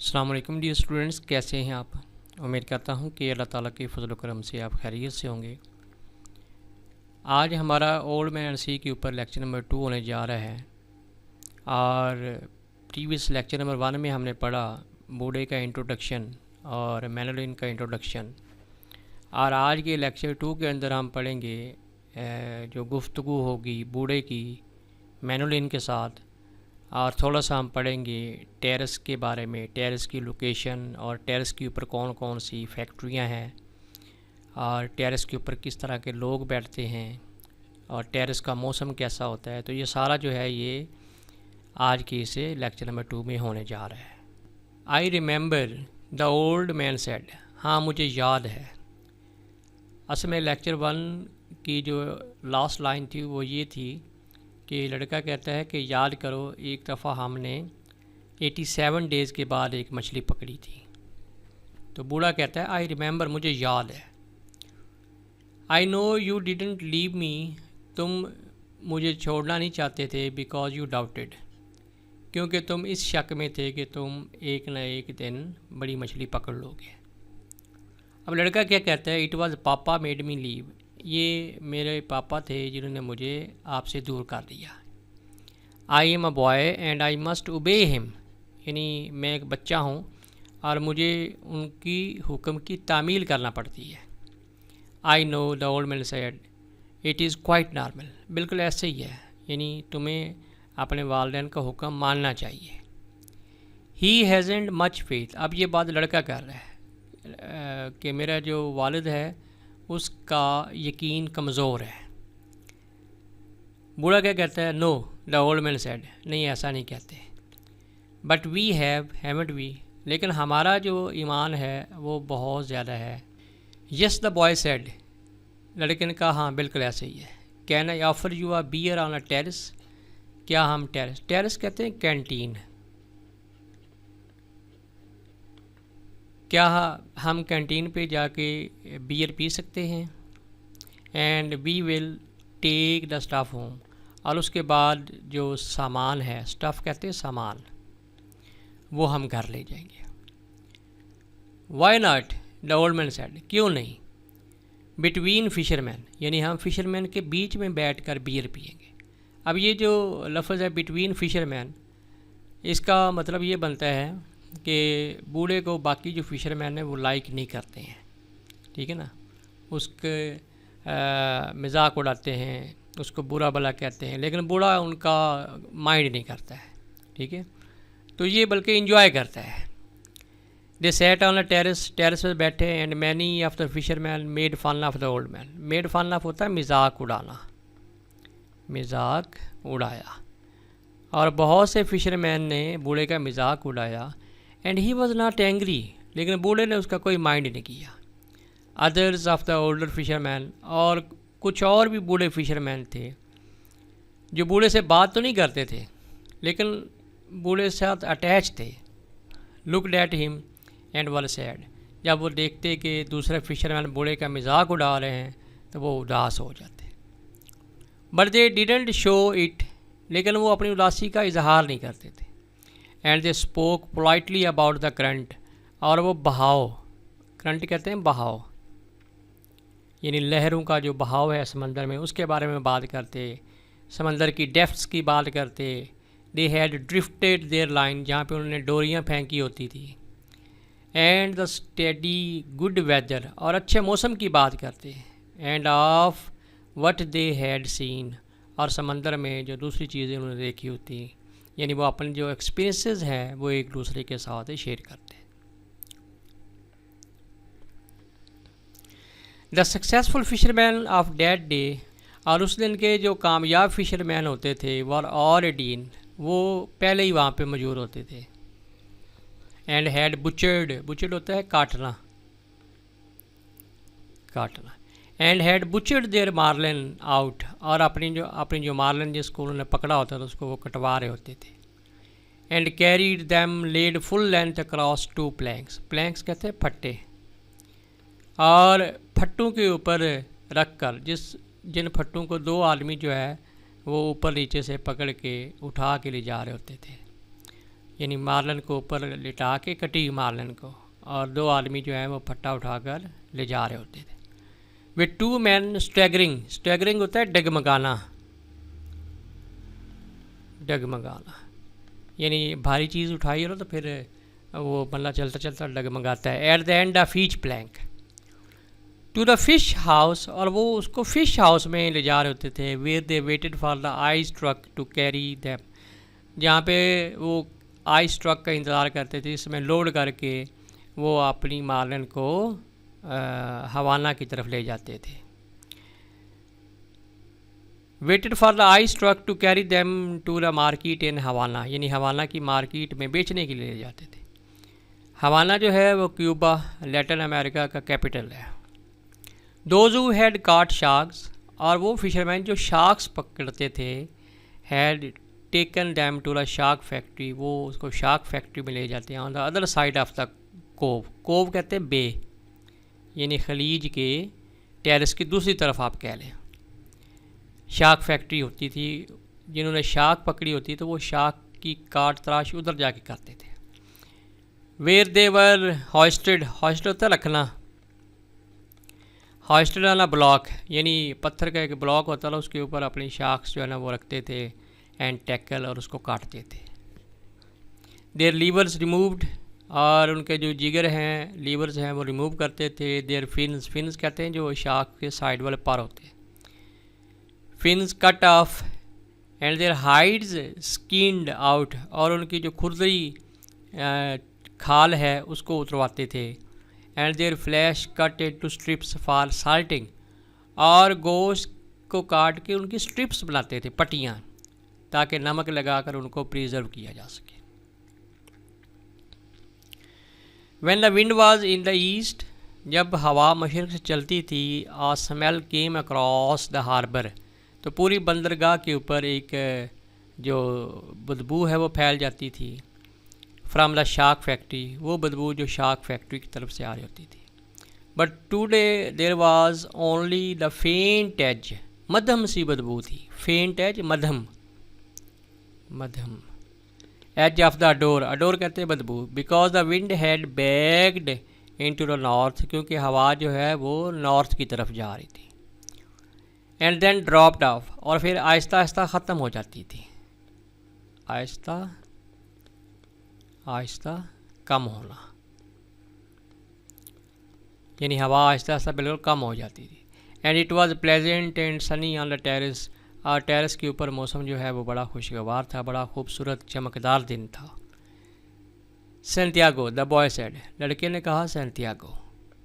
अस्सलाम वालेकुम dear students, कैसे हैं आप। उम्मीद करता हूं कि अल्लाह ताला के फजल करम से आप खैरियत से होंगे। आज हमारा ओल्ड मैन सी के ऊपर लेक्चर नंबर 2 होने जा रहा है। और प्रीवियस लेक्चर नंबर 1 में हमने पढ़ा बूढ़े का इंट्रोडक्शन और मैनुलिन का इंट्रोडक्शन। और आज के लेक्चर 2 के अंदर हम पढ़ेंगे जो गुफ्तगू होगी बूढ़े की मैनुलिन के साथ। और थोड़ा सा हम पढ़ेंगे टेरेस के बारे में, टेरेस की लोकेशन और टेरेस के ऊपर कौन कौन सी फैक्ट्रियां हैं और टेरेस के ऊपर किस तरह के लोग बैठते हैं और टेरेस का मौसम कैसा होता है। तो ये सारा जो है ये आज के इसे लेक्चर नंबर 2 में होने जा रहा है। I remember the old man said, हाँ मुझे याद है। असल में लेक्चर 1 की जो लास्ट लाइन थी वो ये थी कि लड़का कहता है कि याद करो एक दफ़ा हमने 87 डेज़ के बाद एक मछली पकड़ी थी। तो बूढ़ा कहता है आई रिमेंबर, मुझे याद है। I know you didn't leave me, तुम मुझे छोड़ना नहीं चाहते थे। बिकॉज यू डाउटेड, क्योंकि तुम इस शक में थे कि तुम एक न एक दिन बड़ी मछली पकड़ लोगे। अब लड़का क्या कहता है, इट वॉज पापा मेड मी लीव, ये मेरे पापा थे जिन्होंने मुझे आपसे दूर कर दिया। I am a boy and I must ओबे हिम, यानी मैं एक बच्चा हूँ और मुझे उनकी हुक्म की तामील करना पड़ती है। I know the old man said, it is quite normal, बिल्कुल ऐसे ही है, यानी तुम्हें अपने वालिदैन का हुक्म मानना चाहिए। ही हैज़ेंट मच फेथ, अब ये बात लड़का कर रहा है कि मेरा जो वालिद है उसका यकीन कमज़ोर है। बूढ़ा क्या कहता है, know the old man said, नहीं ऐसा नहीं कहते। बट वी हैवंट वी, लेकिन हमारा जो ईमान है वो बहुत ज़्यादा है। यस द बॉय सेड, लड़के ने कहा हाँ बिल्कुल ऐसे ही है। Can I offer you a beer on a terrace, क्या हम टेरेस कहते हैं कैंटीन, क्या हम कैंटीन पे जाके बियर पी सकते हैं। And we will take the stuff home, और उसके बाद जो सामान है, स्टफ़ कहते हैं सामान, वो हम घर ले जाएंगे। Why not the old man said, क्यों नहीं। बिटवीन फिशरमैन, यानी हम फिशरमैन के बीच में बैठकर बियर पिएंगे। अब ये जो लफ्ज़ है बिटवीन फिशरमैन, इसका मतलब ये बनता है कि बूढ़े को बाकी जो फिशरमैन है वो लाइक नहीं करते हैं, ठीक है ना, उसके मजाक उड़ाते हैं, उसको बुरा भला कहते हैं, लेकिन बूढ़ा उनका माइंड नहीं करता है, ठीक है। तो ये बल्कि इंजॉय करता है। They sat on a terrace, terrace पर बैठे, and many of the fisherman made fun of the old man. Made fun of होता है मजाक उड़ाना, मजाक उड़ाया, और बहुत से फिशरमैन ने बूढ़े का मजाक उड़ाया। And he was not angry, लेकिन बूढ़े ने उसका कोई माइंड नहीं किया। Others of the older fisherman, और कुछ और भी बूढ़े फिशरमैन थे जो बूढ़े से बात तो नहीं करते थे लेकिन बूढ़े के साथ अटैच थे। Looked at him and were sad, जब वो देखते कि दूसरे फिशरमैन बूढ़े का मजाक उड़ा रहे हैं तो वो उदास हो जाते। But they didn't show it, लेकिन वो अपनी उदासी का इजहार नहीं करते थे। And they spoke politely about the current, और वो बहाव, करंट कहते हैं बहाव, यानी लहरों का जो बहाव है समंदर में, उसके बारे में बात करते, समंदर की डेप्थ्स की बात करते। They had drifted their line, जहाँ पे उन्होंने डोरियाँ फेंकी होती थी। And the steady good weather, और अच्छे मौसम की बात करते। And of what they had seen, और समंदर में जो दूसरी चीज़ें उन्होंने देखी होती, यानी वो अपने जो एक्सपीरियंसेस हैं वो एक दूसरे के साथ शेयर करते हैं। The successful fisherman of that day, और उस दिन के जो कामयाब फिशरमैन होते थे वर ऑलरेडी, वो पहले ही वहाँ पे मौजूद होते थे। एंड हैड बुचर्ड, बुचर्ड होता है काटना, काटना। And had butchered their marlin out, और अपनी जो मार्लिन जिसको उन्होंने पकड़ा होता था उसको वो कटवा रहे होते थे। And carried them laid full length across 2 planks, planks कहते हैं फट्टे, और फट्टों के ऊपर रख कर, जिन फट्टों को 2 आदमी जो है वो ऊपर नीचे से पकड़ के उठा के ले जा रहे होते थे। यानी मार्लिन को ऊपर लिटा के कटी हुई मार्लिन को, और 2 आदमी जो हैं वो फट्टा उठाकर ले जा रहे होते थे। विद 2 men स्टैगरिंग, स्टैगरिंग होता है डगमगाना, डगमगाना यानी भारी चीज़ उठाई हो ना तो फिर वो बल्ला चलता चलता डगमगाता है। At the end of each plank to the fish house, और वो उसको फ़िश हाउस में ले जा रहे होते थे। Where they waited for the ice truck to carry them, जहाँ पे वो आइस ट्रक का इंतज़ार करते थे, इसमें लोड करके वो अपनी मार्लिन को हवाना की तरफ ले जाते थे। Waited for the ice truck to carry them to the market in Havana, यानी हवाना की मार्केट में बेचने के लिए ले जाते थे। हवाना जो है वो क्यूबा लैटिन अमेरिका का कैपिटल है। Those who had caught sharks, और वो फिशरमैन जो शार्क्स पकड़ते थे, had taken them to the shark factory, वो उसको शार्क फैक्ट्री में ले जाते हैं। On the other side of the cove, cove कहते हैं बे, यानी खलीज के टेरेस की दूसरी तरफ आप कह लें। शार्क फैक्ट्री होती थी, जिन्होंने शार्क पकड़ी होती तो वो शार्क की काट तराश उधर जाके करते थे। Where they were hoisted, hoisted होता है रखना, हॉइस्टेड वाला ब्लॉक, यानी पत्थर का एक ब्लॉक होता था, उसके ऊपर अपनी शार्क्स जो है ना वो रखते थे एंड टैकल, और उसको काटते थे। देयर लीवर्स रिमूव्ड, और उनके जो जिगर हैं, लीवर्स हैं, वो रिमूव करते थे। देयर फिन्स, फिन्स कहते हैं जो शार्क के साइड वाले पर होते हैं। Fins cut off and their hides skinned out, और उनकी जो खुरदरी खाल है उसको उतरवाते थे। And their flesh cut into strips for salting, और गोश्त को काट के उनकी स्ट्रिप्स बनाते थे, पट्टियाँ, ताकि नमक लगाकर उनको प्रिजर्व किया जा सके। When the wind was in the east, जब हवा मशरक़ से चलती थी, a smell came across the harbour, तो पूरी बंदरगाह के ऊपर एक जो बदबू है वो फैल जाती थी। फ्राम द शार्क फैक्ट्री, वो बदबू जो शार्क फैक्ट्री की तरफ से आ रही होती थी। But today there was only the faint edge, मध्यम सी बदबू थी। फेंट एज मध्यम, मध्यम। Edge of the odour, odour कहते हैं बदबू। Because the wind had backed into the north, क्योंकि हवा जो है वो नॉर्थ की तरफ जा रही थी। एंड देन ड्रॉप्ड ऑफ, और फिर आहिस्ता आहिस्ता ख़त्म हो जाती थी। आहिस्ता आहिस्ता कम होना, यानी हवा आहिस्ता आहिस्ता बिल्कुल कम हो जाती थी। And it was pleasant and Sunny on the terrace, और टेरेस के ऊपर मौसम जो है वो बड़ा खुशगवार था, बड़ा खूबसूरत चमकदार दिन था। सैंटियागो, द बॉय सेड, लड़के ने कहा सैंटियागो।